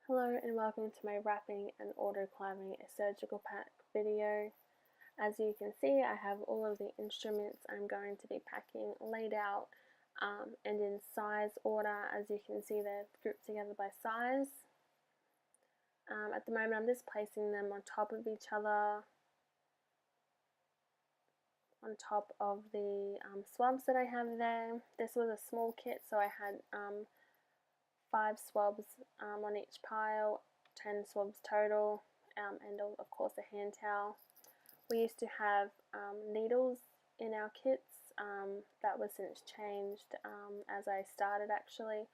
Hello and welcome to my wrapping and autoclaving a surgical pack video. As you can see, I have all of the instruments I'm going to be packing laid out and in size order. As you can see, they're grouped together by size. At the moment I'm just placing them on top of each other, on top of the swabs that I have there. This was a small kit, so I had 5 swabs on each pile, 10 swabs total, and of course a hand towel. We used to have needles in our kits. That was since changed as I started actually.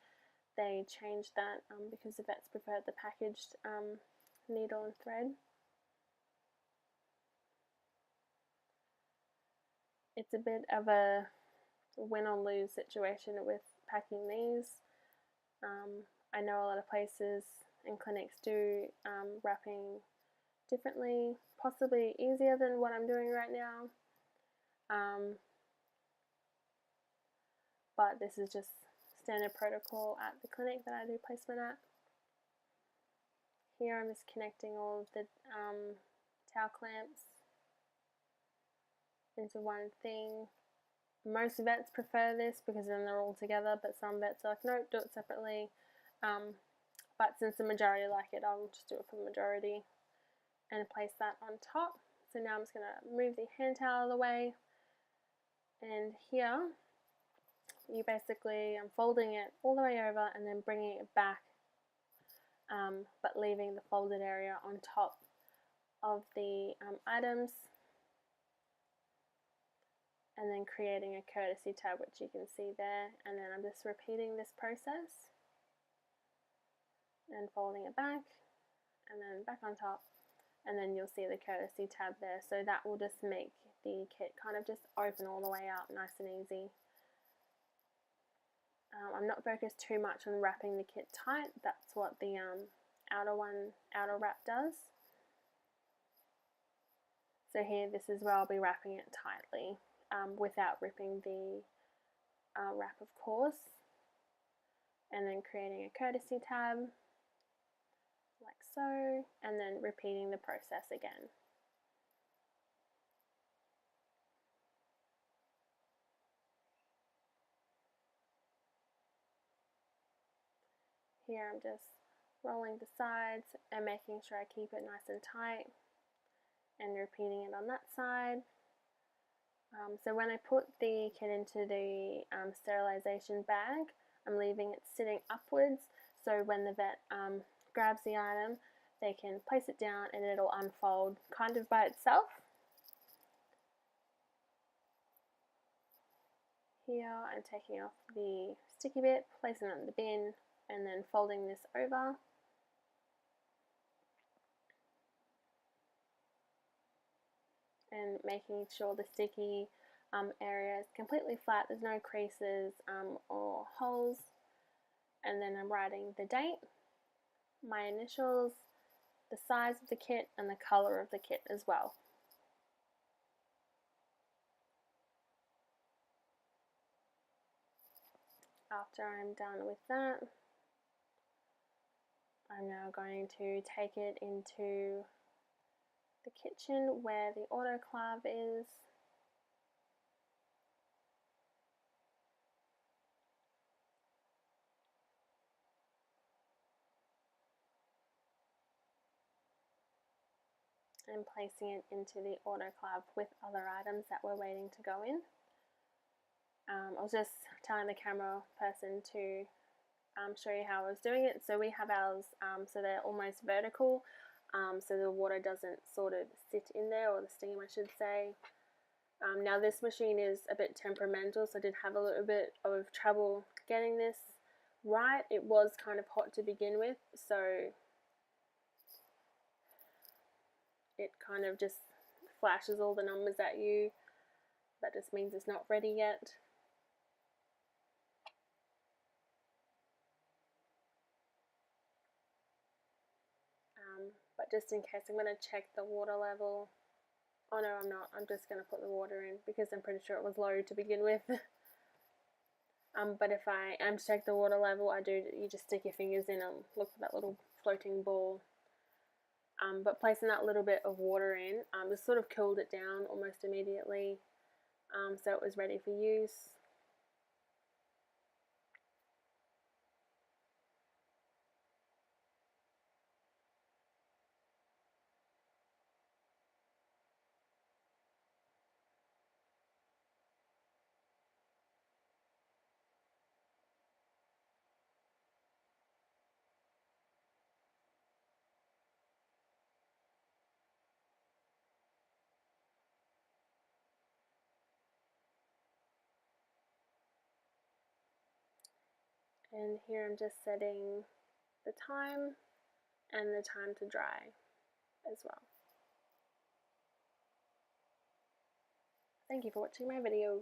They changed that because the vets preferred the packaged needle and thread. It's a bit of a win or lose situation with packing these. I know a lot of places and clinics do wrapping differently, possibly easier than what I'm doing right now. But this is just standard protocol at the clinic that I do placement at. Here I'm just connecting all of the towel clamps into one thing. Most vets prefer this because then they're all together, but some vets are like, no, do it separately. But since the majority like it, I'll just do it for the majority and place that on top. So now I'm just going to move the hand towel out of the way, and here you basically, I'm folding it all the way over and then bringing it back, but leaving the folded area on top of the items, and then creating a courtesy tab, which you can see there. And then I'm just repeating this process and folding it back and then back on top, and then you'll see the courtesy tab there. So that will just make the kit kind of just open all the way out, nice and easy. I'm not focused too much on wrapping the kit tight. That's what the outer wrap does. So here, this is where I'll be wrapping it tightly without ripping the wrap, of course, and then creating a courtesy tab like so, and then repeating the process again. Here I'm just rolling the sides and making sure I keep it nice and tight, and repeating it on that side. So when I put the kit into the sterilization bag, I'm leaving it sitting upwards, so when the vet grabs the item, they can place it down and it'll unfold kind of by itself. Here I'm taking off the sticky bit, placing it in the bin, and then folding this over. And making sure the sticky area is completely flat, there's no creases or holes. And then I'm writing the date, my initials, the size of the kit, and the color of the kit as well. After I'm done with that, I'm now going to take it into the kitchen where the autoclave is. And placing it into the autoclave with other items that were waiting to go in. I was just telling the camera person to show you how I was doing it. So we have ours, so they're almost vertical, so the water doesn't sort of sit in there, or the steam I should say. Now this machine is a bit temperamental, so I did have a little bit of trouble getting this right. It was kind of hot to begin with, so it kind of just flashes all the numbers at you. That just means it's not ready yet. But just in case, I'm going to check the water level. Oh no, I'm not. I'm just going to put the water in because I'm pretty sure it was low to begin with. But if to check the water level, you just stick your fingers in and look for that little floating ball. But placing that little bit of water in, just sort of cooled it down almost immediately, so it was ready for use. And here I'm just setting the time and the time to dry as well. Thank you for watching my video.